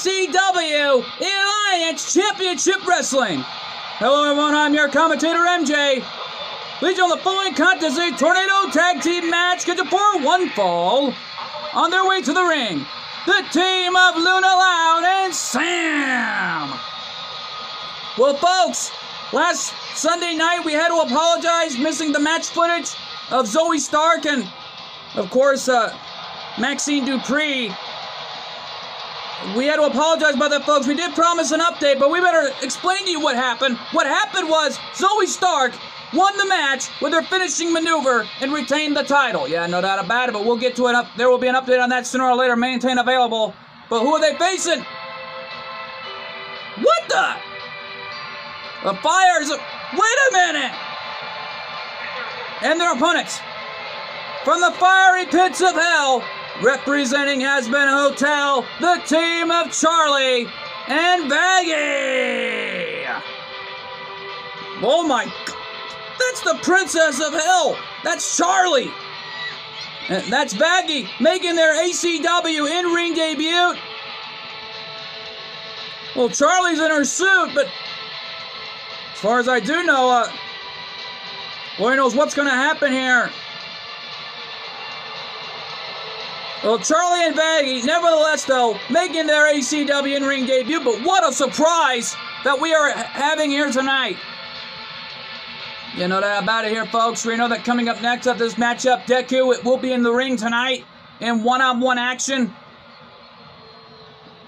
ACW Alliance Championship Wrestling. Hello everyone, I'm your commentator MJ. Please join the following contest, a Tornado Tag Team match scheduled for one fall. On their way to the ring, the team of Luna Loud and Sam. Well folks, last Sunday night we had to apologize missing the match footage of Zoe Stark and of course Maxine Dupree. We had to apologize about that, folks. We did promise an update, but we better explain to you what happened. What happened was Zoe Stark won the match with her finishing maneuver and retained the title. Yeah, no doubt about it, but we'll get to it. There will be an update on that sooner or later. Maintain available. But who are they facing? What the? The Fires. Wait a minute. And their opponents from the fiery pits of hell, representing Hazbin Hotel, the team of Charlie and Baggy. Oh my God. That's the Princess of Hell. That's Charlie. And that's Baggy making their ACW in-ring debut. Well, Charlie's in her suit, but as far as I do know, Lord knows what's going to happen here. Well, Charlie and Baggy, nevertheless, though, making their ACW in-ring debut, but what a surprise that we are having here tonight. You know that about it here, folks. We know that coming up next up this matchup, Deku will be in the ring tonight in one-on-one action.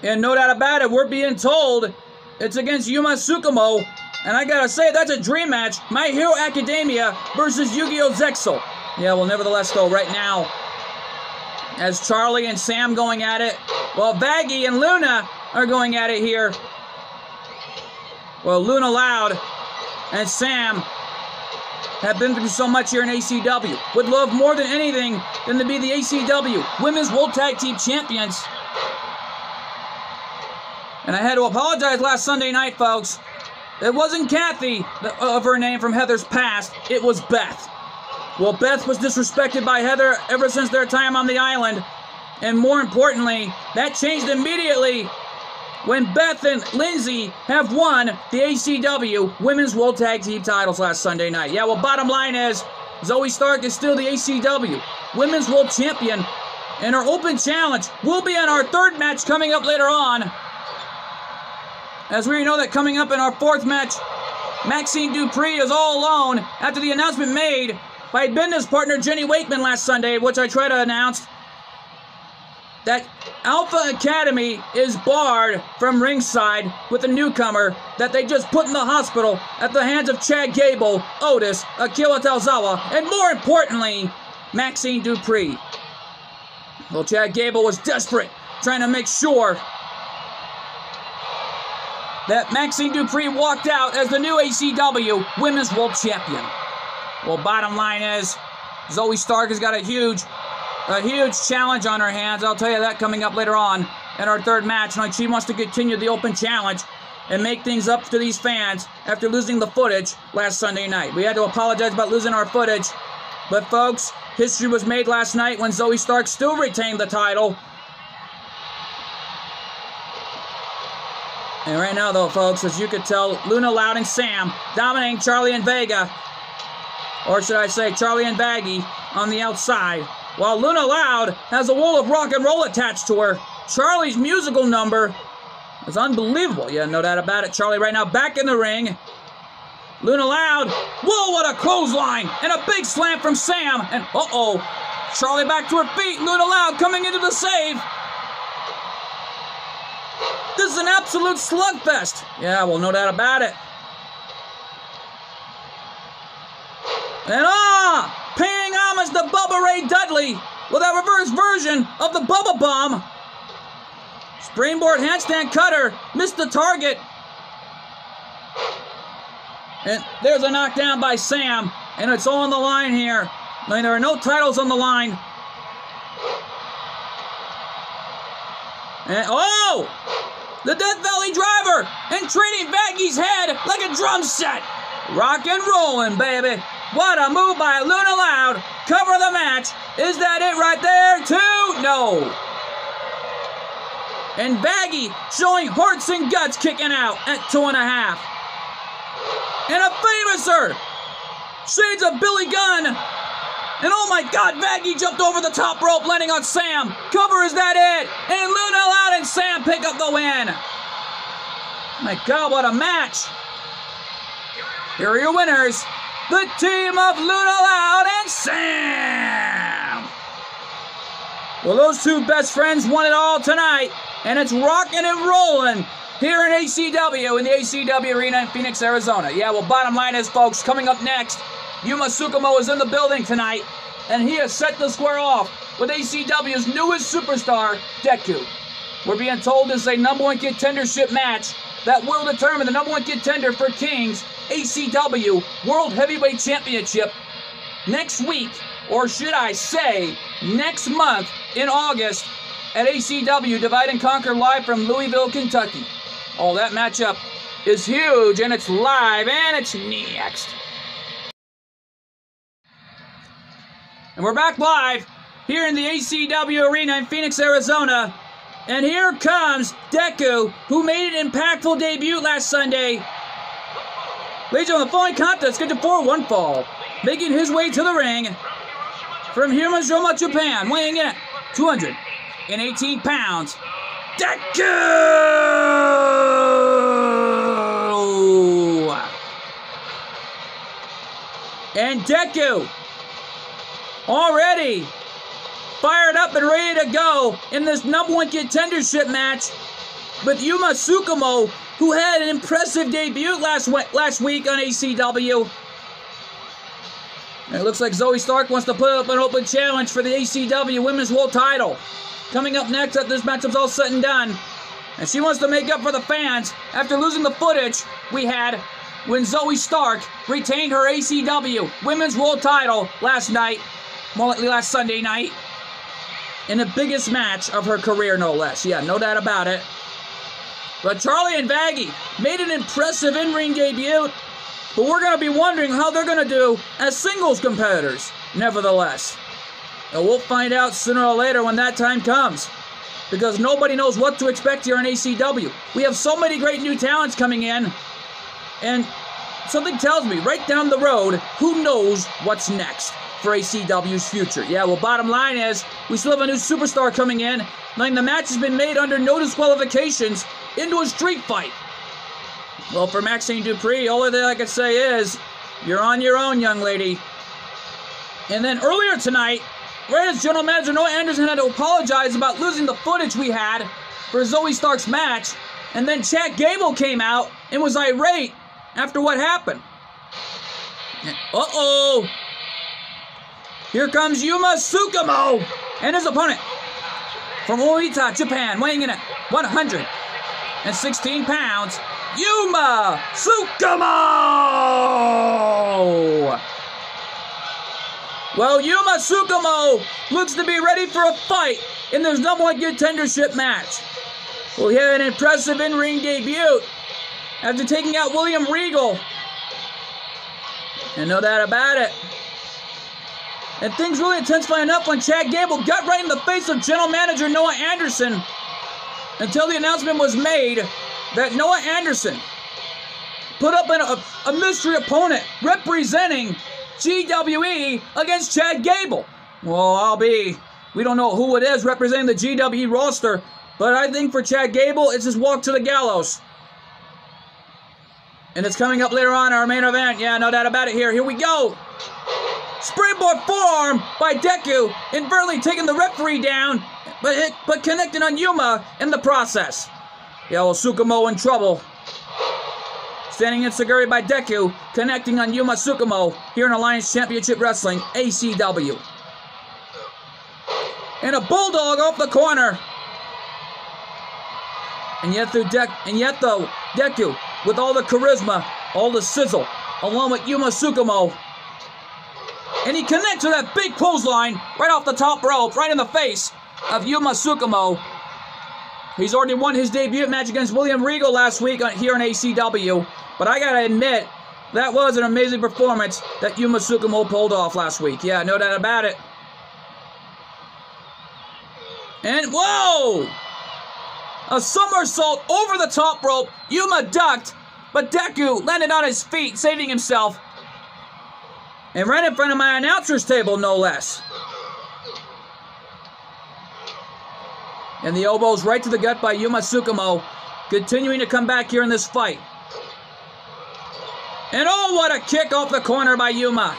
And no doubt about it, we're being told it's against Yuma Tsukumo. And I gotta say, that's a dream match. My Hero Academia versus Yu-Gi-Oh! Zexal. Yeah, well, nevertheless, though, right now, as Charlie and Sam going at it, while Baggy and Luna are going at it here. Well, Luna Loud and Sam have been through so much here in ACW. Would love more than anything than to be the ACW Women's World Tag Team Champions. And I had to apologize last Sunday night, folks. It wasn't Kathy of her name from Heather's past. It was Beth. Well, Beth was disrespected by Heather ever since their time on the island. And more importantly, that changed immediately when Beth and Lindsay have won the ACW Women's World Tag Team titles last Sunday night. Yeah, well, bottom line is, Zoe Stark is still the ACW Women's World Champion, and her open challenge will be in our third match coming up later on. As we know that coming up in our fourth match, Maxine Dupree is all alone after the announcement made by business partner Jenny Wakeman last Sunday, which I tried to announce, that Alpha Academy is barred from ringside with a newcomer that they just put in the hospital at the hands of Chad Gable, Otis, Akira Tozawa, and more importantly, Maxine Dupree. Well, Chad Gable was desperate, trying to make sure that Maxine Dupree walked out as the new ACW Women's World Champion. Well, bottom line is, Zoe Stark has got a huge challenge on her hands. I'll tell you that coming up later on in our third match. And she wants to continue the open challenge and make things up to these fans after losing the footage last Sunday night. We had to apologize about losing our footage. But folks, history was made last night when Zoe Stark still retained the title. And right now, though, folks, as you could tell, Luna Loud and Sam dominating Charlie and Vega. Or should I say Charlie and Baggy on the outside. While Luna Loud has a wall of rock and roll attached to her. Charlie's musical number is unbelievable. Yeah, no doubt about it. Charlie right now back in the ring. Luna Loud. Whoa, what a clothesline. And a big slam from Sam. And uh-oh. Charlie back to her feet. Luna Loud coming into the save. This is an absolute slugfest. Yeah, well, no doubt about it. And paying homage to Bubba Ray Dudley with a reverse version of the Bubba Bomb. Springboard handstand cutter, missed the target. And there's a knockdown by Sam, and it's all on the line here. I mean, there are no titles on the line. And the Death Valley Driver, and treating Baggy's head like a drum set. Rock and rolling, baby. What a move by Luna Loud. Cover the match. Is that it right there, too? No. And Baggy showing hearts and guts kicking out at 2.5. And a famouser. Shades of Billy Gunn. And oh my God, Baggy jumped over the top rope, landing on Sam. Cover, is that it? And Luna Loud and Sam pick up the win. My God, what a match. Here are your winners. The team of Luna Loud and Sam. Well, those two best friends won it all tonight. And it's rocking and rolling here in ACW, in the ACW Arena in Phoenix, Arizona. Yeah, well, bottom line is, folks, coming up next, Yuma Tsukumo is in the building tonight, and he has set the square off with ACW's newest superstar, Deku. We're being told this is a #1 contendership match that will determine the #1 contender for King's ACW World Heavyweight Championship next week, or should I say, next month in August at ACW Divide and Conquer live from Louisville, Kentucky. Oh, that matchup is huge, and it's live, and it's next. And we're back live here in the ACW Arena in Phoenix, Arizona. And here comes Deku, who made an impactful debut last Sunday. Ladies and gentlemen, the following contest scheduled for one fall. Making his way to the ring from Hiroshima, Japan, weighing in at 218 pounds, Deku! And Deku already fired up and ready to go in this #1 contendership match with Yuma Tsukumo, who had an impressive debut last week on ACW. And it looks like Zoe Stark wants to put up an open challenge for the ACW Women's World Title. Coming up next after this matchup's all said and done. And she wants to make up for the fans after losing the footage we had when Zoe Stark retained her ACW Women's World Title last Sunday night. In the biggest match of her career, no less. Yeah, no doubt about it. But Charlie and Baggy made an impressive in-ring debut. But we're going to be wondering how they're going to do as singles competitors, nevertheless. And we'll find out sooner or later when that time comes. Because nobody knows what to expect here in ACW. We have so many great new talents coming in. And something tells me, right down the road, who knows what's next for ACW's future. Yeah, well, bottom line is, we still have a new superstar coming in, knowing the match has been made under no disqualifications into a street fight. Well, for Maxine Dupree, all that I can say is, you're on your own, young lady. And then earlier tonight, right as General Manager Noah Anderson had to apologize about losing the footage we had for Zoe Stark's match, and then Chad Gable came out and was irate after what happened. Uh-oh! Here comes Yuma Tsukumo and his opponent from Oita, Japan, weighing in at 116 pounds, Yuma Tsukumo! Well, Yuma Tsukumo looks to be ready for a fight in this #1 contendership match. Well, he had an impressive in-ring debut after taking out William Regal. And no doubt about it. And things really intensified enough when Chad Gable got right in the face of General Manager Noah Anderson until the announcement was made that Noah Anderson put up a mystery opponent representing GWE against Chad Gable. Well, we don't know who it is representing the GWE roster, but I think for Chad Gable, it's his walk to the gallows. And it's coming up later on our main event. Yeah, no doubt about it here. Here we go. Springboard forearm by Deku, inadvertently taking the referee down, but connecting on Yuma in the process. Yeah, well, Tsukumo in trouble. Standing enziguri by Deku, connecting on Yuma Tsukumo here in Alliance Championship Wrestling, ACW. And a bulldog off the corner. And yet though Deku, with all the charisma, all the sizzle, along with Yuma Tsukumo, and he connects with that big clothesline right off the top rope, right in the face of Yuma Tsukumo. He's already won his debut match against William Regal last week here in ACW. But I gotta admit, that was an amazing performance that Yuma Tsukumo pulled off last week. Yeah, no doubt about it. And whoa! A somersault over the top rope. Yuma ducked, but Deku landed on his feet, saving himself. And right in front of my announcer's table, no less. And the elbows right to the gut by Yuma Tsukumo, continuing to come back here in this fight. And oh, what a kick off the corner by Yuma.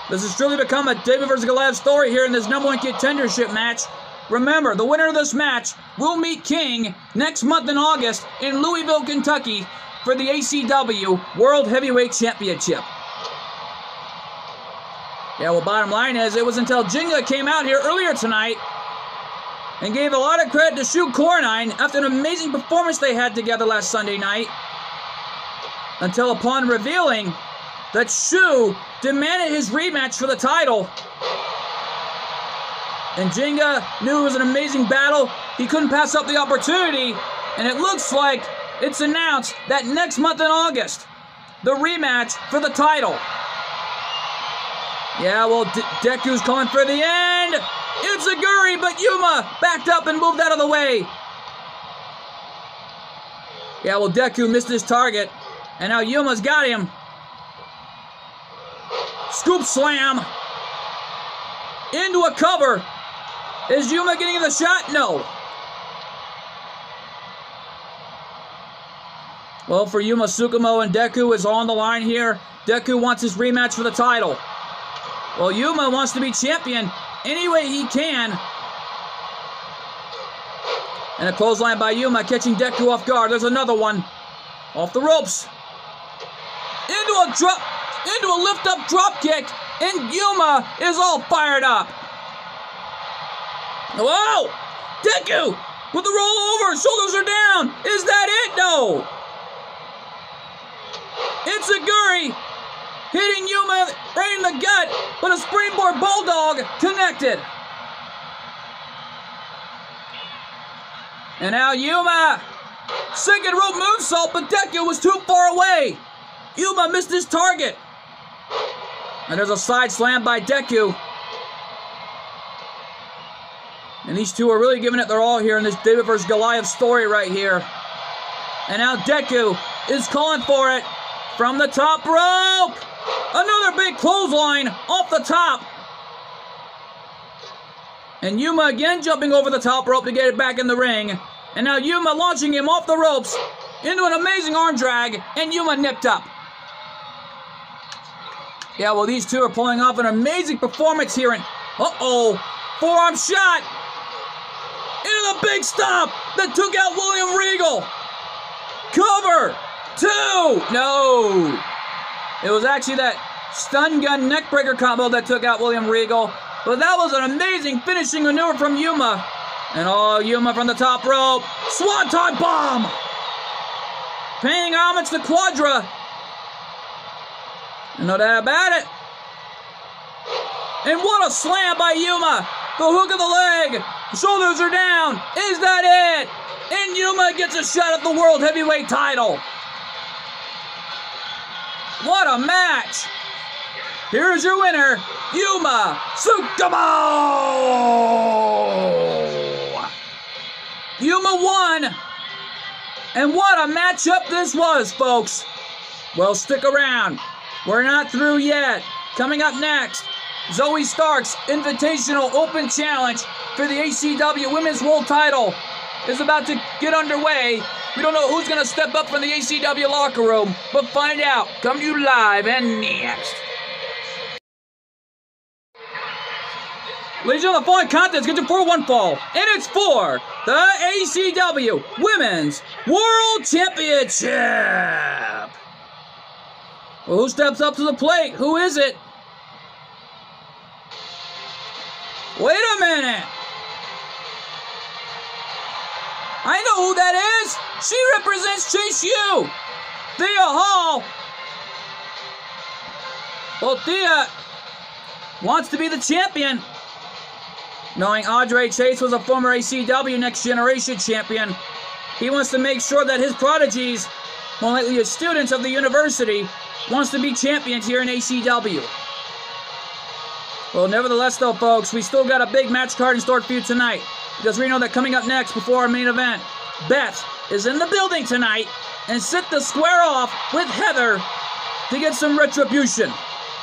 This has truly become a David vs. Goliath story here in this #1 contendership match. Remember, the winner of this match will meet King next month in August in Louisville, Kentucky for the ACW World Heavyweight Championship. Yeah, well, bottom line is, it was until Jinga came out here earlier tonight and gave a lot of credit to Shu Cornine after an amazing performance they had together last Sunday night, until upon revealing that Shu demanded his rematch for the title. And Jinga knew it was an amazing battle. He couldn't pass up the opportunity, and it looks like it's announced that next month in August, the rematch for the title. Yeah, well, Deku's calling for the end. It's a Guri, but Yuma backed up and moved out of the way. Yeah, well, Deku missed his target, and now Yuma's got him. Scoop slam into a cover. Is Yuma getting the shot? No. Well, for Yuma Tsukumo and Deku is on the line here. Deku wants his rematch for the title. Well, Yuma wants to be champion any way he can. And a clothesline by Yuma, catching Deku off guard. There's another one. Off the ropes. Into a lift-up drop kick, and Yuma is all fired up. Whoa! Deku with the rollover. Shoulders are down. Is that it? No. It's a Guri hitting Yuma right in the gut, but a springboard bulldog connected. And now Yuma, second rope moonsault, but Deku was too far away. Yuma missed his target. And there's a side slam by Deku. And these two are really giving it their all here in this David vs. Goliath story right here. And now Deku is calling for it from the top rope. Another big clothesline off the top. And Yuma again jumping over the top rope to get it back in the ring. And now Yuma launching him off the ropes into an amazing arm drag. And Yuma nipped up. Yeah, well, these two are pulling off an amazing performance here. And uh-oh, forearm shot into the big stop that took out William Regal. Cover, 2, no. It was actually that stun gun neckbreaker combo that took out William Regal. But that was an amazing finishing maneuver from Yuma. And oh, Yuma from the top rope. Swanton bomb. Paying homage to Quadra. No doubt about it. And what a slam by Yuma. The hook of the leg. Shoulders are down. Is that it? And Yuma gets a shot at the World Heavyweight title. What a match. Here's your winner, Yuma Tsukumo. Yuma won. And what a matchup this was, folks. Well, stick around. We're not through yet. Coming up next, Zoe Stark's Invitational Open Challenge for the ACW Women's World Title is about to get underway. We don't know who's going to step up from the ACW locker room, but find out. Come to you live and next. Ladies and gentlemen, the following contest gets for one fall, and it's for the ACW Women's World Championship. Well, who steps up to the plate? Who is it? Wait a minute. I know who that is. She represents Chase U. Thea Hall. Well, Thea wants to be the champion. Knowing Andre Chase was a former ACW Next Generation champion, he wants to make sure that his prodigies, more likely his students of the university, wants to be champions here in ACW. Well, nevertheless, though, folks, we still got a big match card in store for you tonight. because we know that coming up next before our main event, Beth is in the building tonight and set to square off with Heather to get some retribution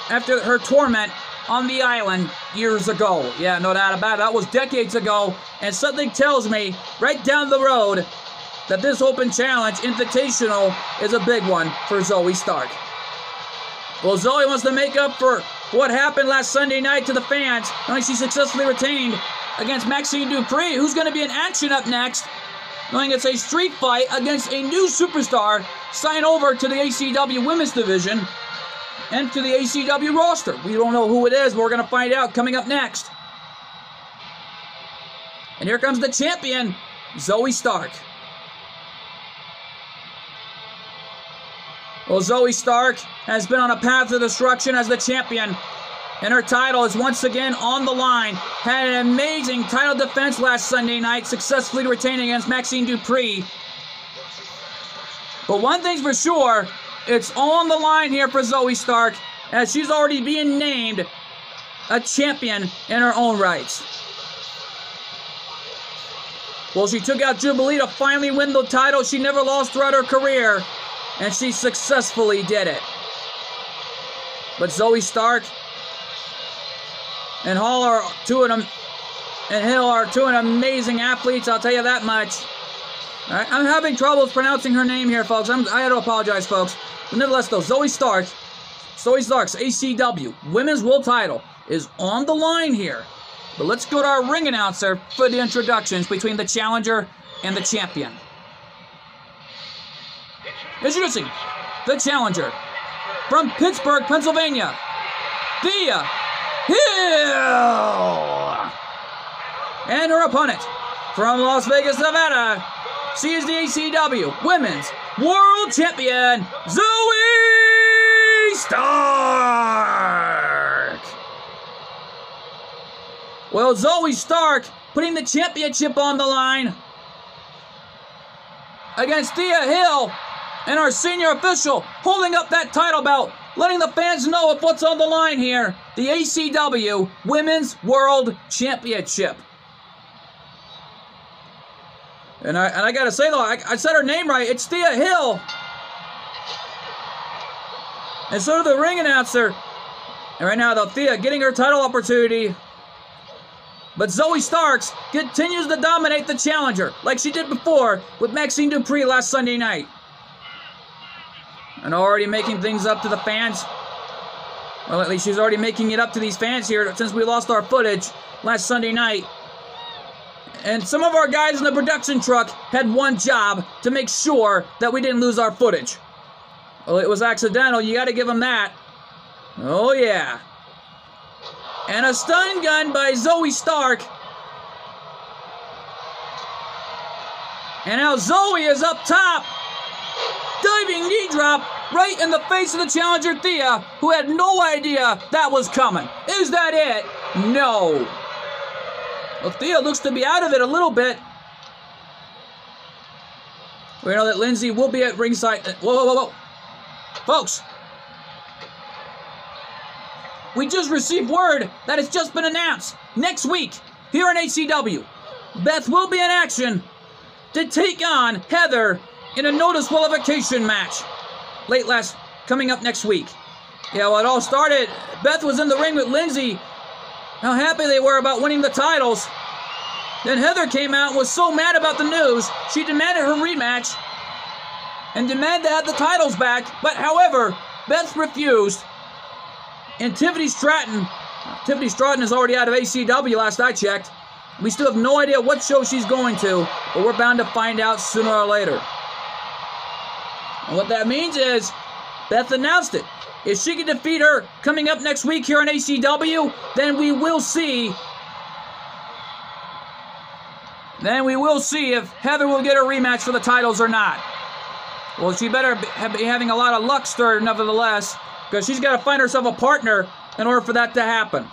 after her torment on the island years ago. Yeah, no doubt about it. That was decades ago, and something tells me right down the road that this Open Challenge Invitational is a big one for Zoey Stark. Well, Zoey wants to make up for what happened last Sunday night to the fans, knowing she successfully retained against Maxxine Dupri, who's going to be in action up next, knowing it's a street fight against a new superstar signed over to the ACW Women's Division and to the ACW roster. We don't know who it is, but we're going to find out coming up next. And here comes the champion, Zoey Stark. Well, Zoey Stark has been on a path to destruction as the champion, and her title is once again on the line. Had an amazing title defense last Sunday night, successfully retaining against Maxxine Dupri. But one thing's for sure, it's on the line here for Zoey Stark, as she's already being named a champion in her own rights. Well, she took out Jubilee to finally win the title she never lost throughout her career, and she successfully did it. But Zoey Stark and Hill are two amazing athletes, I'll tell you that much. All right, I'm having trouble pronouncing her name here, folks. I had to apologize, folks. But nevertheless, though, Zoey Stark's ACW Women's World Title is on the line here. But let's go to our ring announcer for the introductions between the challenger and the champion. Introducing the challenger from Pittsburgh, Pennsylvania, Thea Hill. And her opponent from Las Vegas, Nevada, she is the ACW Women's World Champion, Zoey Stark. Well, Zoey Stark putting the championship on the line against Thea Hill, and our senior official holding up that title belt, letting the fans know of what's on the line here. The ACW Women's World Championship. And I gotta say though, I said her name right. It's Thea Hill. And so did the ring announcer. And right now though, Thea getting her title opportunity. But Zoey Starks continues to dominate the challenger, like she did before with Maxxine Dupri last Sunday night. And already making things up to the fans. Well, at least she's already making it up to these fans here since we lost our footage last Sunday night. And some of our guys in the production truck had one job to make sure that we didn't lose our footage. Well, it was accidental. You got to give them that. Oh, yeah. And a stun gun by Zoey Stark. And now Zoey is up top. Diving knee drop right in the face of the challenger Thea, who had no idea that was coming. Is that it? No. Well, Thea looks to be out of it a little bit. We know that Lindsay will be at ringside. Whoa. Folks. We just received word that it's just been announced. Next week, here in ACW, Beth will be in action to take on Heather in a no disqualification match coming up next week. Yeah, well, it all started. Beth was in the ring with Lindsay. How happy they were about winning the titles. Then Heather came out and was so mad about the news, she demanded her rematch and demanded to have the titles back. But however, Beth refused. And Tiffany Stratton is already out of ACW last I checked. We still have no idea what show she's going to, but we're bound to find out sooner or later. And what that means is, Beth announced it. If she can defeat her coming up next week here on ACW, then we will see. If Heather will get a rematch for the titles or not. Well, she better be having a lot of luck stirred nevertheless, because she's got to find herself a partner in order for that to happen.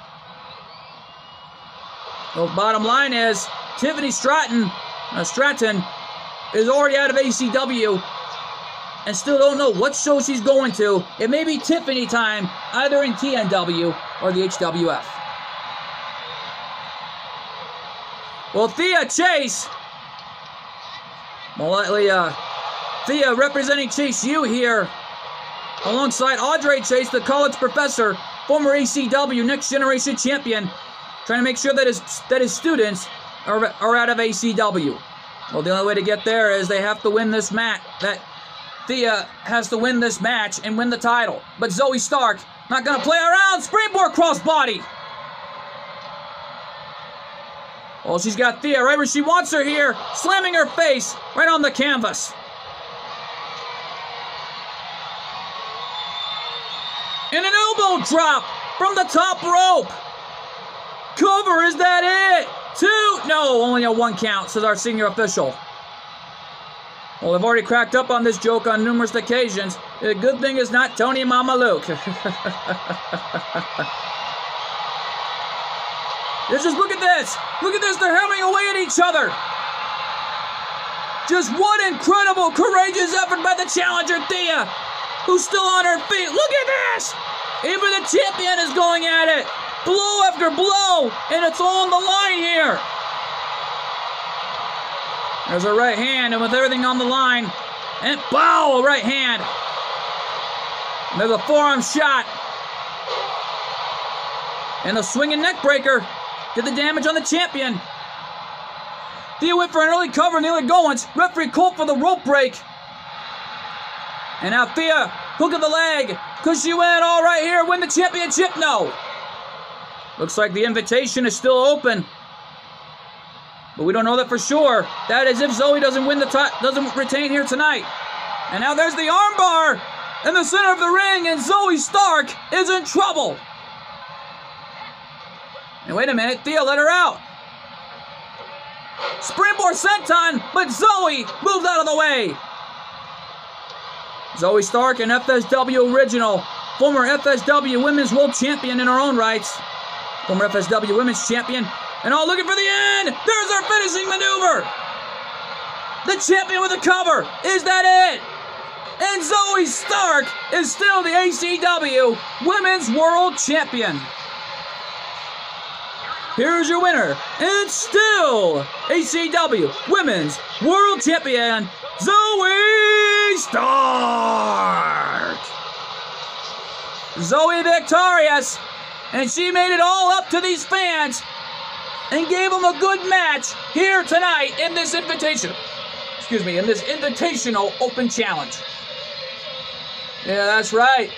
Well, bottom line is, Tiffany Stratton is already out of ACW and still don't know what show she's going to. It may be Tiffany time, either in TNW or the HWF. Well, Thea Chase. Well, Thea representing Chase U here, alongside Audrey Chase, the college professor, former ACW Next Generation champion, trying to make sure that his students are out of ACW. Well, the only way to get there is they have to win this match. That Thea has to win this match and win the title. But Zoe Stark not going to play around. Springboard crossbody. Well, she's got Thea right where she wants her here, slamming her face right on the canvas. And an elbow drop from the top rope. Cover, is that it? 2? No, only a 1 count, says our senior official. Well, I've already cracked up on this joke on numerous occasions. The good thing is not Tony Mama Luke. Just look at this. Look at this. They're hammering away at each other. Just one incredible, courageous effort by the challenger, Thea, who's still on her feet. Look at this. Even the champion is going at it. Blow after blow, and it's all on the line here. There's a right hand, and with everything on the line, and bow, a right hand. And there's a forearm shot. And the swinging neck breaker did the damage on the champion. Thea went for an early cover and nearly going. Referee called for the rope break. And now Thea, hook of the leg. Could she win all right here, win the championship? No. Looks like the invitation is still open. But we don't know that for sure. That is if Zoe doesn't retain here tonight. And now there's the armbar in the center of the ring, and Zoe Stark is in trouble. And wait a minute, Thea let her out. Springboard senton, but Zoe moved out of the way. Zoe Stark, an FSW original, former FSW Women's World Champion in her own rights. Former FSW Women's Champion. And all looking for the end. There's our finishing maneuver. The champion with a cover. Is that it? And Zoe Stark is still the ACW Women's World Champion. Here's your winner, and still ACW Women's World Champion, Zoe Stark. Zoe victorious, and she made it all up to these fans and gave them a good match here tonight in this invitational open challenge. Yeah, that's right.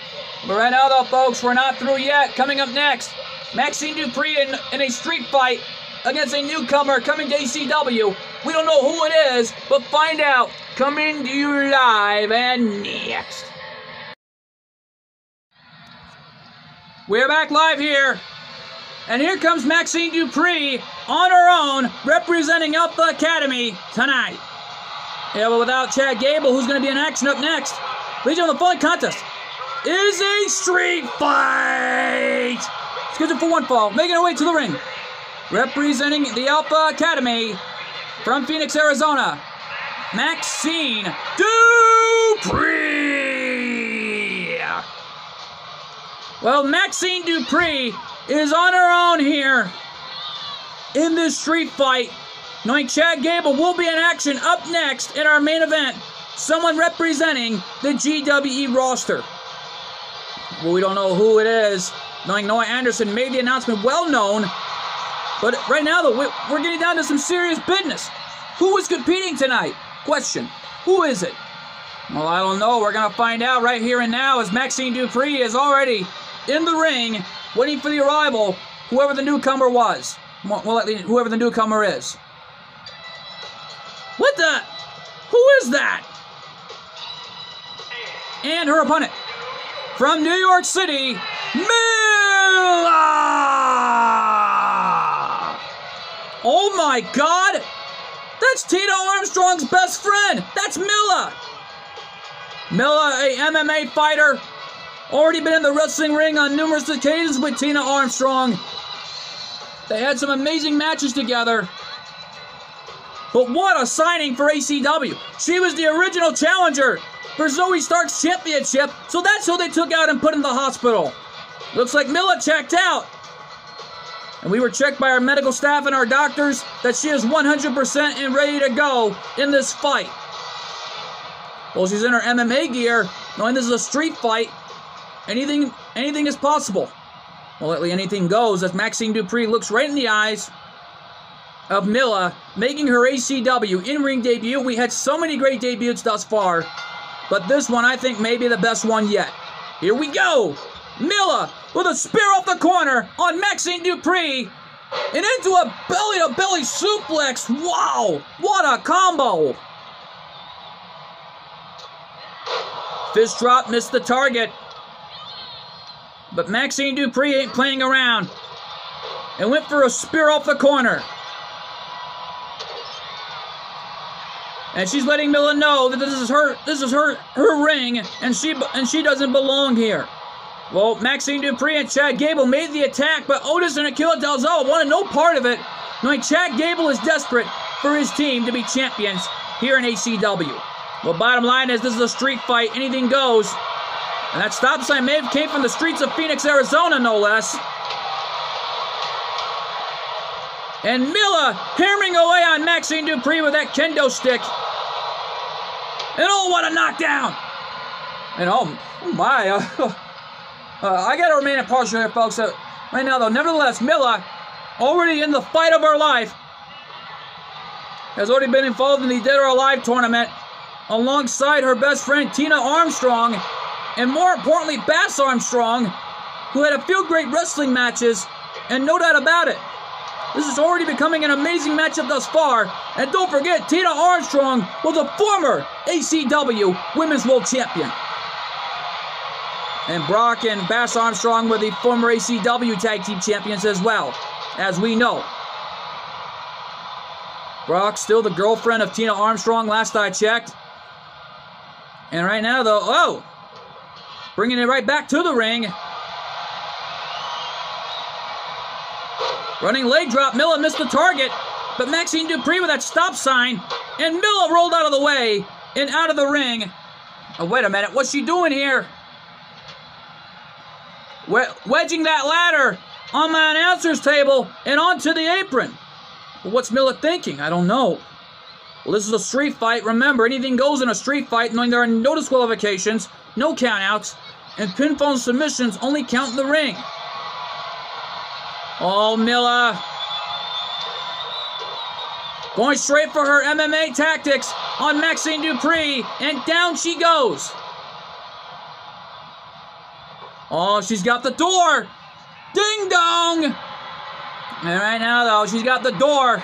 But right now, though, folks, we're not through yet. Coming up next, Maxine Dupree in a street fight against a newcomer coming to ACW. We don't know who it is, but find out. Coming to you live and next. We're back live here. And here comes Maxine Dupree on her own, representing Alpha Academy tonight. Yeah, but without Chad Gable, who's going to be in action up next. Ladies and gentlemen, the following contest is a street fight. Scheduled for one fall, making her way to the ring. Representing the Alpha Academy from Phoenix, Arizona, Maxine Dupree. Well, Maxine Dupree is on her own here in this street fight, knowing Chad Gable will be in action up next in our main event. Someone representing the GWE roster. Well, we don't know who it is, knowing Noah Anderson made the announcement well known. But right now, though, we're getting down to some serious business. Who is competing tonight? Question. Who is it? Well, I don't know. We're going to find out right here and now as Maxine Dupree is already in the ring, waiting for the arrival, whoever the newcomer was. Well, whoever the newcomer is. What the? Who is that? And her opponent, from New York City, Milla! Oh my God! That's Tina Armstrong's best friend! That's Milla! Milla, a MMA fighter, already been in the wrestling ring on numerous occasions with Tina Armstrong. They had some amazing matches together. But what a signing for ACW. She was the original challenger for Zoe Stark's championship, so that's who they took out and put in the hospital. Looks like Milla checked out. And we were checked by our medical staff and our doctors that she is 100% and ready to go in this fight. Well, she's in her MMA gear, knowing this is a street fight. Anything is possible. Well, lately anything goes as Maxine Dupri looks right in the eyes of Milla, making her ACW in-ring debut. We had so many great debuts thus far, but this one I think may be the best one yet. Here we go. Milla with a spear off the corner on Maxine Dupri and into a belly-to-belly suplex. Wow, what a combo. Fist drop, missed the target. But Maxine Dupri ain't playing around and went for a spear off the corner. And she's letting Milla know that this is her ring, and she doesn't belong here. Well, Maxine Dupri and Chad Gable made the attack, but Otis and Akila Delzalo wanted no part of it, knowing Chad Gable is desperate for his team to be champions here in ACW. Well, bottom line is this is a street fight. Anything goes. And that stop sign may have came from the streets of Phoenix, Arizona, no less. And Milla hammering away on Maxine Dupri with that kendo stick. And oh, what a knockdown! And oh my, I gotta remain impartial here, folks. Right now, though, nevertheless, Milla, already in the fight of her life, has already been involved in the Dead or Alive tournament, alongside her best friend Tina Armstrong, and more importantly, Bass Armstrong, who had a few great wrestling matches, and no doubt about it, this is already becoming an amazing matchup thus far. And don't forget, Tina Armstrong was a former ACW Women's World Champion. And Brock and Bass Armstrong were the former ACW Tag Team Champions as well, as we know. Brock still the girlfriend of Tina Armstrong, last I checked. And right now, though, oh! Bringing it right back to the ring. Running leg drop. Milla missed the target. But Maxine Dupri with that stop sign. And Milla rolled out of the way and out of the ring. Oh, wait a minute. What's she doing here? Wedging that ladder on my announcer's table and onto the apron. Well, what's Milla thinking? I don't know. Well, this is a street fight. Remember, anything goes in a street fight, knowing there are no disqualifications, no countouts, and pinfall submissions only count in the ring. Oh, Milla. Going straight for her MMA tactics on Maxine Dupri, and down she goes. Oh, she's got the door. Ding dong. And right now, though, she's got the door.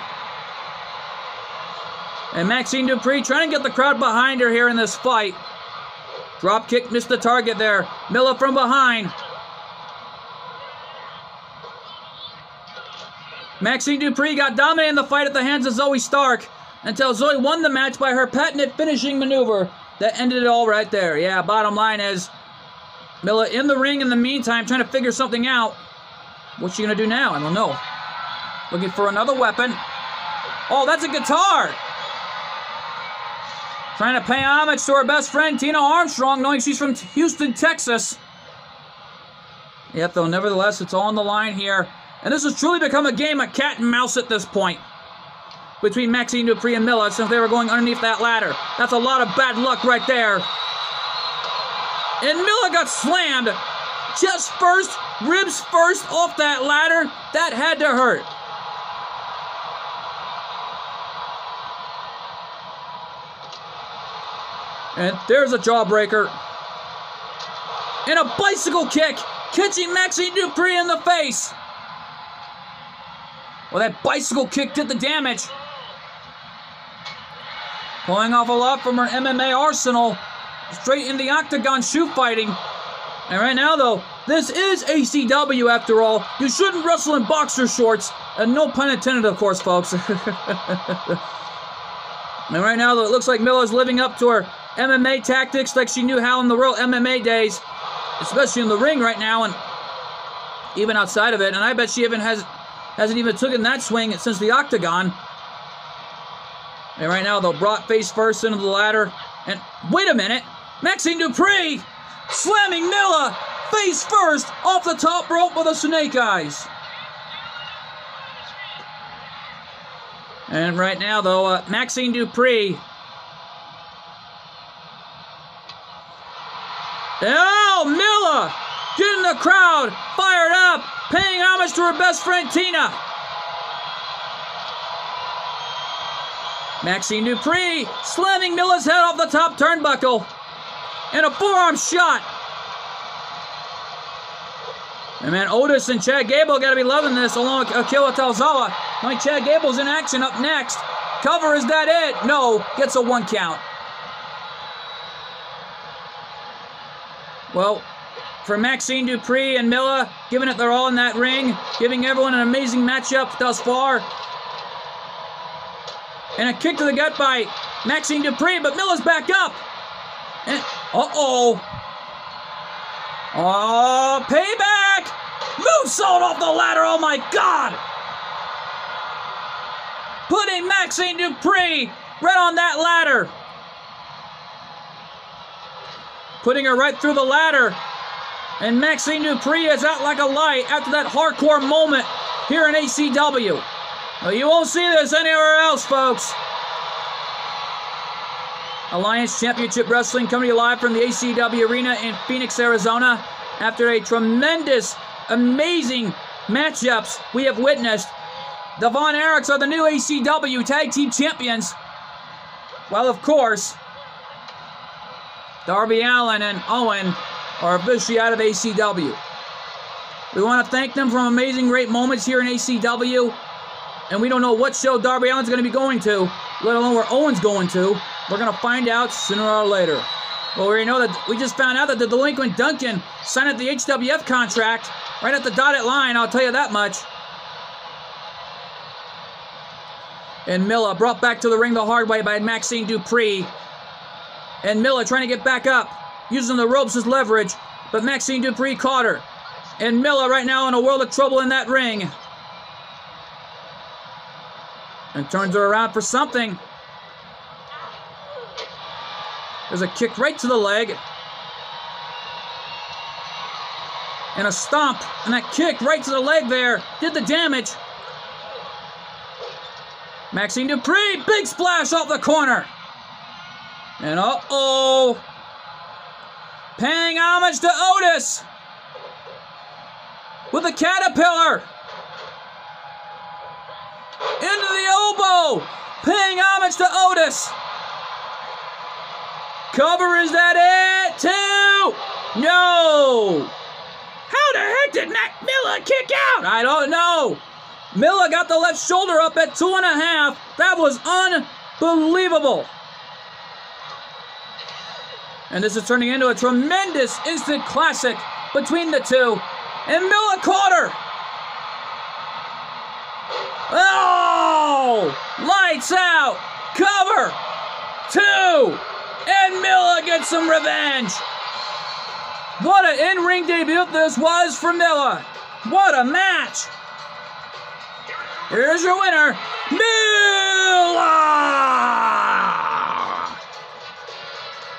And Maxine Dupri trying to get the crowd behind her here in this fight. Drop kick, missed the target there. Milla from behind. Maxine Dupri got dominated in the fight at the hands of Zoe Stark until Zoe won the match by her patented finishing maneuver that ended it all right there. Yeah, bottom line is Milla in the ring in the meantime trying to figure something out. What's she going to do now? I don't know. Looking for another weapon. Oh, that's a guitar. Trying to pay homage to her best friend, Tina Armstrong, knowing she's from Houston, Texas. Yet, though, nevertheless, it's all on the line here. And this has truly become a game of cat and mouse at this point between Maxine Dupri and Milla since they were going underneath that ladder. That's a lot of bad luck right there. And Milla got slammed chest first, ribs first off that ladder. That had to hurt. And there's a jawbreaker. And a bicycle kick, catching Maxine Dupri in the face. Well, that bicycle kick did the damage. Pulling off a lot from her MMA arsenal. Straight in the octagon shoe fighting. And right now, though, this is ACW after all. You shouldn't wrestle in boxer shorts. And no pun intended, of course, folks. And right now, though, it looks like Milla's living up to her MMA tactics like she knew how in the real MMA days. Especially in the ring right now and even outside of it. And I bet she hasn't even taken that swing since the octagon. And right now, though, Brock face first into the ladder. And wait a minute. Maxine Dupri slamming Milla face first off the top rope with the Snake Eyes. And right now, though, Maxxine Dupri. Oh, Milla getting the crowd fired up, paying homage to her best friend, Tina. Maxxine Dupri slamming Milla's head off the top turnbuckle. And a forearm shot. And man, Otis and Chad Gable got to be loving this, along with Akira Tozawa. Like Chad Gable's in action up next. Cover, is that it? No, gets a 1 count. Well, for Maxxine Dupri and Milla, giving it their all in that ring, giving everyone an amazing matchup thus far. And a kick to the gut by Maxxine Dupri, but Milla's back up. And, uh-oh. Oh, payback! Moonsault off the ladder, oh my God! Putting Maxxine Dupri right on that ladder. Putting her right through the ladder. And Maxxine Dupri is out like a light after that hardcore moment here in ACW. Well, you won't see this anywhere else, folks. Alliance Championship Wrestling coming to you live from the ACW Arena in Phoenix, Arizona. After a tremendous, amazing matchups we have witnessed, the Von Erichs are the new ACW Tag Team Champions. Well, of course, Darby Allin and Owen are officially out of ACW. We want to thank them for amazing, great moments here in ACW. And we don't know what show Darby Allin's going to be going to, let alone where Owen's going to. We're going to find out sooner or later. Well, we know that we just found out that the delinquent Duncan signed the HWF contract right at the dotted line, I'll tell you that much. And Milla brought back to the ring the hard way by Maxxine Dupri. And Milla trying to get back up, using the ropes as leverage, but Maxxine Dupri caught her. And Milla right now in a world of trouble in that ring. And turns her around for something. There's a kick right to the leg. And a stomp. And that kick right to the leg there did the damage. Maxxine Dupri, big splash off the corner. And uh-oh. Paying homage to Otis. With a caterpillar. Into the elbow. Paying homage to Otis. Cover, is that it? 2. No. How the heck did Milla kick out? I don't know. Milla got the left shoulder up at 2.5. That was unbelievable. And this is turning into a tremendous instant classic between the two. And Milla caught her. Oh! Lights out. Cover. 2. And Milla gets some revenge. What an in-ring debut this was for Milla. What a match. Here's your winner, Milla.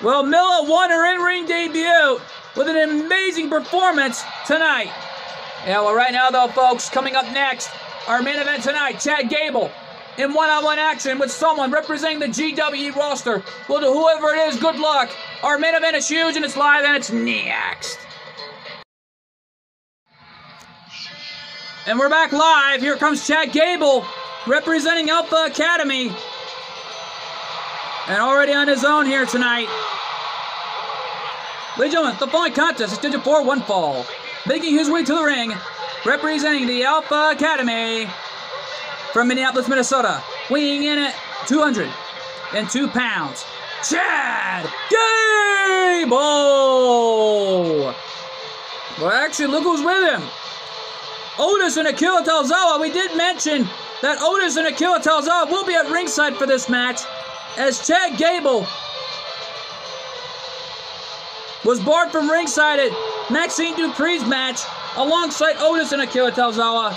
Well, Milla won her in-ring debut with an amazing performance tonight. Yeah, well, right now, though, folks, coming up next, our main event tonight, Chad Gable in one-on-one action with someone representing the GWE roster. Well, to whoever it is, good luck. Our main event is huge, and it's live, and it's next. And we're back live. Here comes Chad Gable representing Alpha Academy. And already on his own here tonight. Ladies and gentlemen, the following contest is scheduled for one fall. Making his way to the ring, representing the Alpha Academy from Minneapolis, Minnesota, weighing in at 202 pounds, Chad Gable! Well, actually, look who's with him. Otis and Akira Tozawa. We did mention that Otis and Akira Tozawa will be at ringside for this match, as Chad Gable was barred from ringside at Maxxine Dupri's match alongside Otis and Akira Tozawa.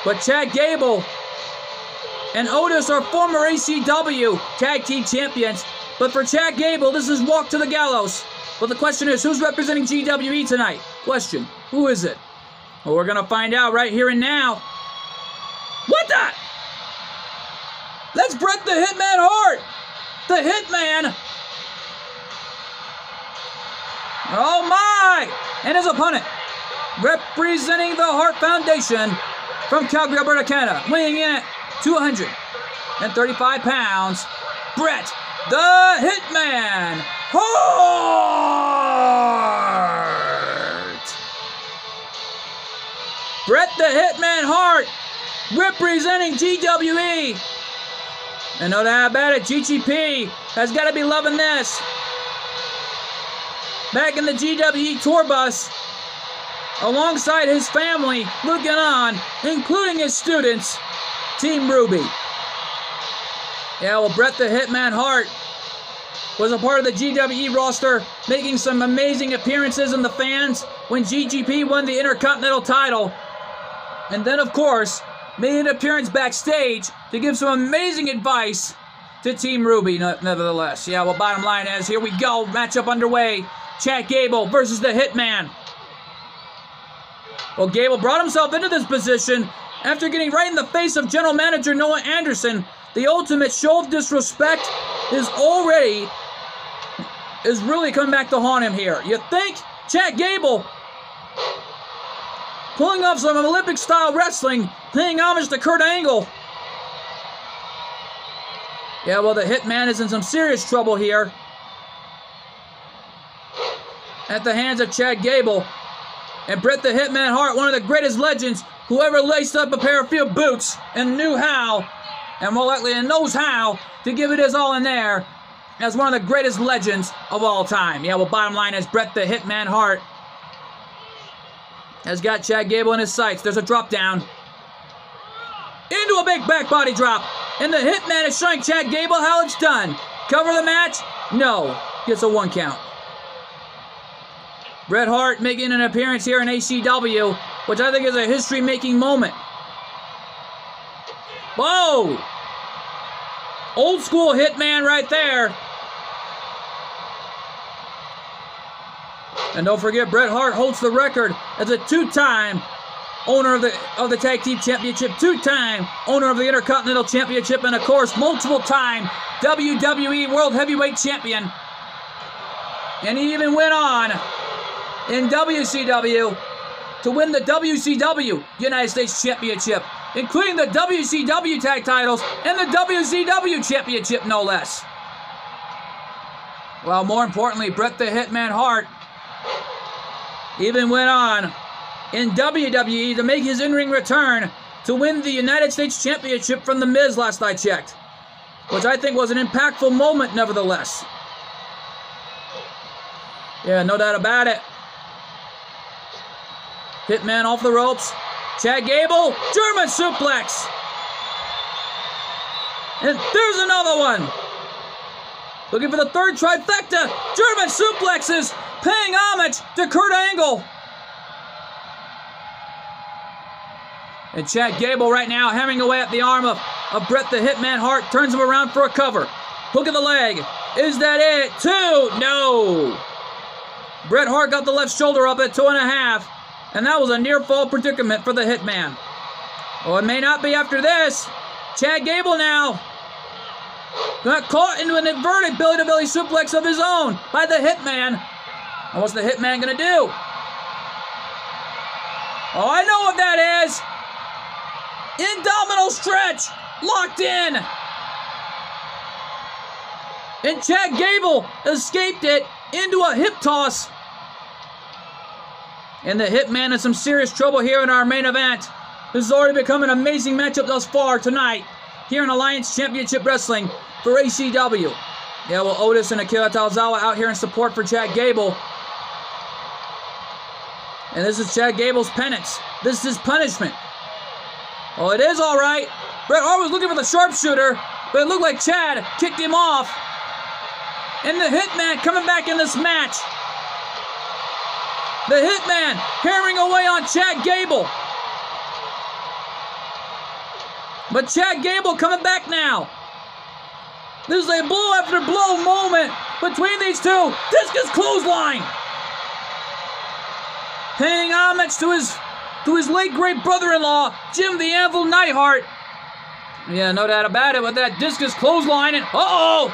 But Chad Gable and Otis are former ACW Tag Team Champions. But for Chad Gable, this is walk to the gallows. But the question is, who's representing GWE tonight? Question, who is it? Well, we're going to find out right here and now. What the? That's Bret the Hitman Hart. The Hitman. Oh my! And his opponent, representing the Hart Foundation from Calgary, Alberta, Canada, weighing in at 235 pounds, Bret the Hitman Hart. Bret the Hitman Hart, representing GWE. And no doubt about it, GGP has got to be loving this. Back in the GWE tour bus, alongside his family, looking on, including his students, Team Ruby. Yeah, well, Bret the Hitman Hart was a part of the GWE roster, making some amazing appearances in the fans when GGP won the Intercontinental title. And then, of course, made an appearance backstage to give some amazing advice to Team Ruby, nevertheless. Yeah, well, bottom line is, here we go, matchup underway. Chad Gable versus the Hitman. Well, Gable brought himself into this position after getting right in the face of General Manager Noah Anderson. The ultimate show of disrespect is really coming back to haunt him here. You think Chad Gable, pulling off some Olympic-style wrestling, paying homage to Kurt Angle. Yeah, well, the Hitman is in some serious trouble here at the hands of Chad Gable. And Bret the Hitman Hart, one of the greatest legends who ever laced up a pair of field boots and knew how, and more likely knows how, to give it his all in there, as one of the greatest legends of all time. Yeah, well, bottom line is Bret the Hitman Hart has got Chad Gable in his sights. There's a drop down into a big back body drop, and the Hitman is showing Chad Gable how it's done. Cover the match? No. Gets a 1 count. Bret Hart making an appearance here in ACW, which I think is a history-making moment. Whoa! Old school Hitman right there. And don't forget, Bret Hart holds the record as a 2-time owner of the Tag Team Championship, 2-time owner of the Intercontinental Championship, and of course, multiple-time WWE World Heavyweight Champion. And he even went on in WCW to win the WCW United States Championship, including the WCW Tag Titles and the WCW Championship, no less. Well, more importantly, Bret the Hitman Hart even went on in WWE to make his in-ring return to win the United States Championship from The Miz last I checked, which I think was an impactful moment nevertheless. Yeah, no doubt about it. Hitman off the ropes. Chad Gable, German suplex. And there's another one. Looking for the third trifecta. German suplexes, paying homage to Kurt Angle. And Chad Gable right now hammering away at the arm of Bret the Hitman Hart. Turns him around for a cover. Hook of the leg. Is that it? 2. No. Bret Hart got the left shoulder up at 2.5. And that was a near-fall predicament for the Hitman. Well, it may not be after this. Chad Gable now got caught into an inverted belly-to-belly suplex of his own by the Hitman. And what's the Hitman going to do? Oh, I know what that is. Indomitable stretch. Locked in. And Chad Gable escaped it into a hip toss. And the Hitman in some serious trouble here in our main event. This has already become an amazing matchup thus far tonight here in Alliance Championship Wrestling for ACW. Yeah, well, Otis and Akira Tozawa out here in support for Chad Gable. And this is Chad Gable's penance. This is punishment. Oh, it is all right. Bret Hart was looking for the sharpshooter, but it looked like Chad kicked him off. And the Hitman coming back in this match. The Hitman hammering away on Chad Gable. But Chad Gable coming back now. This is a blow after blow moment between these two. Discus clothesline. Paying homage to his late great brother-in-law, Jim the Anvil Neidhart, Yeah, no doubt about it with that discus clothesline. And uh-oh!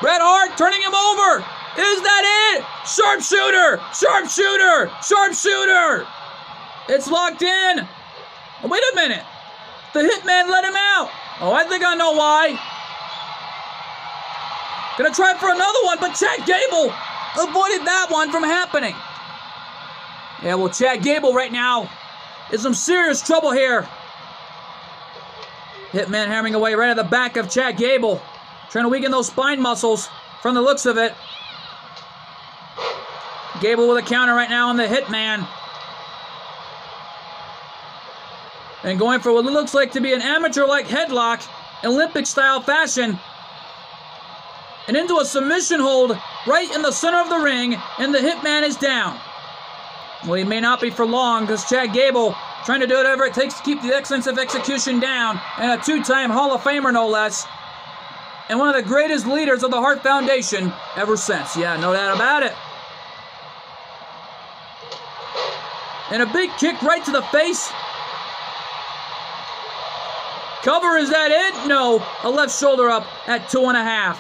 Bret Hart turning him over. Is that it? Sharpshooter! Sharpshooter! Sharpshooter! It's locked in. Oh, wait a minute. The Hitman let him out. Oh, I think I know why. Gonna try for another one, but Chad Gable avoided that one from happening. Yeah, well, Chad Gable right now is some serious trouble here. Hitman hammering away right at the back of Chad Gable, trying to weaken those spine muscles from the looks of it. Gable with a counter right now on the Hitman. And going for what looks like to be an amateur-like headlock, Olympic-style fashion. And into a submission hold right in the center of the ring, and the Hitman is down. Well, he may not be for long, because Chad Gable trying to do whatever it takes to keep the excellence of execution down, and a two-time Hall of Famer, no less. And one of the greatest leaders of the Hart Foundation ever since. Yeah, no doubt about it. And a big kick right to the face. Cover, is that it? No. A left shoulder up at 2.5.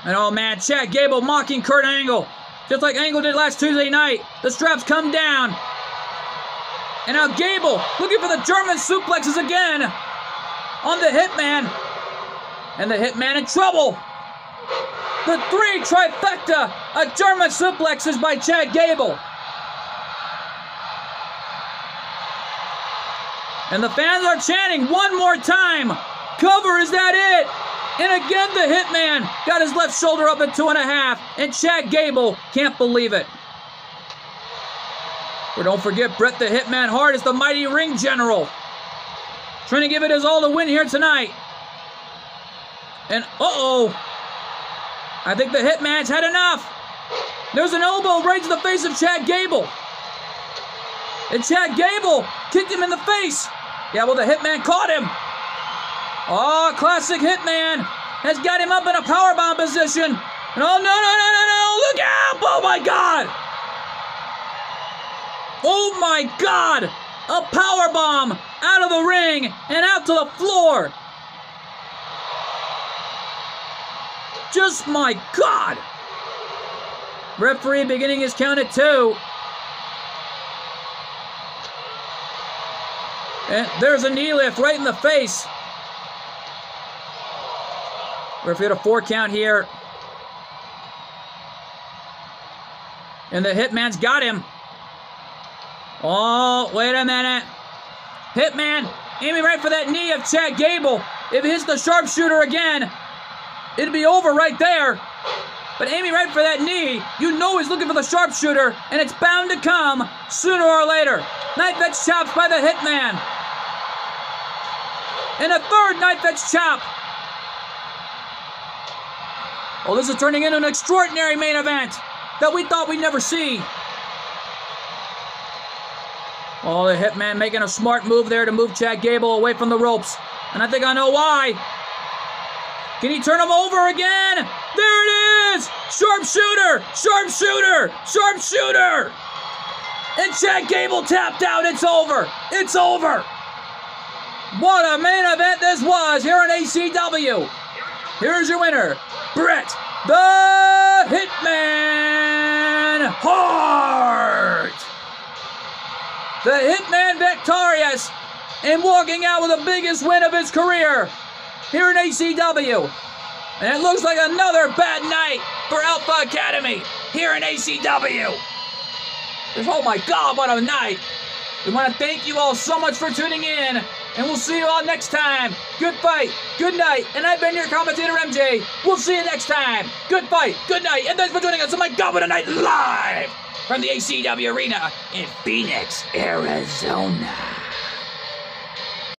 And oh man, Chad Gable mocking Kurt Angle. Just like Angle did last Tuesday night. The straps come down. And now Gable looking for the German suplexes again on the Hitman. And the Hitman in trouble. The 3 trifecta of German suplexes by Chad Gable. And the fans are chanting one more time. Cover, is that it? And again, the Hitman got his left shoulder up at 2.5. And Chad Gable can't believe it. But don't forget, Bret the Hitman Hart is the mighty ring general. Trying to give it his all to win here tonight. And uh-oh. I think the Hitman's had enough. There's an elbow right to the face of Chad Gable. And Chad Gable kicked him in the face. Yeah, well, the Hitman caught him. Oh, classic Hitman has got him up in a powerbomb position. And oh, no, look out! Oh, my God! Oh, my God! A powerbomb out of the ring and out to the floor. Just my God! Referee beginning his count at 2. And there's a knee lift right in the face. Referee at a 4 count here. And the Hitman's got him. Oh, wait a minute. Hitman aiming right for that knee of Chad Gable. If it hits the sharpshooter again, it'd be over right there. But aiming right for that knee, you know he's looking for the sharpshooter, and it's bound to come sooner or later. Knife edge chops by the Hitman. And a third knife edge chop. Oh, this is turning into an extraordinary main event that we thought we'd never see. Oh, the Hitman making a smart move there to move Chad Gable away from the ropes. And I think I know why. Can he turn him over again? There it is! Sharpshooter! Sharpshooter! Sharpshooter! And Chad Gable tapped out. It's over. It's over. What a main event this was here on ACW. Here's your winner, Bret the Hitman Hart. The Hitman victorious and walking out with the biggest win of his career here in ACW. And it looks like another bad night for Alpha Academy here in ACW. Oh my God, what a night. We want to thank you all so much for tuning in, and we'll see you all next time. Good fight, good night, and I've been your commentator, MJ. We'll see you next time. Good fight, good night, and thanks for joining us. Oh my God, what a night, live from the ACW Arena in Phoenix, Arizona.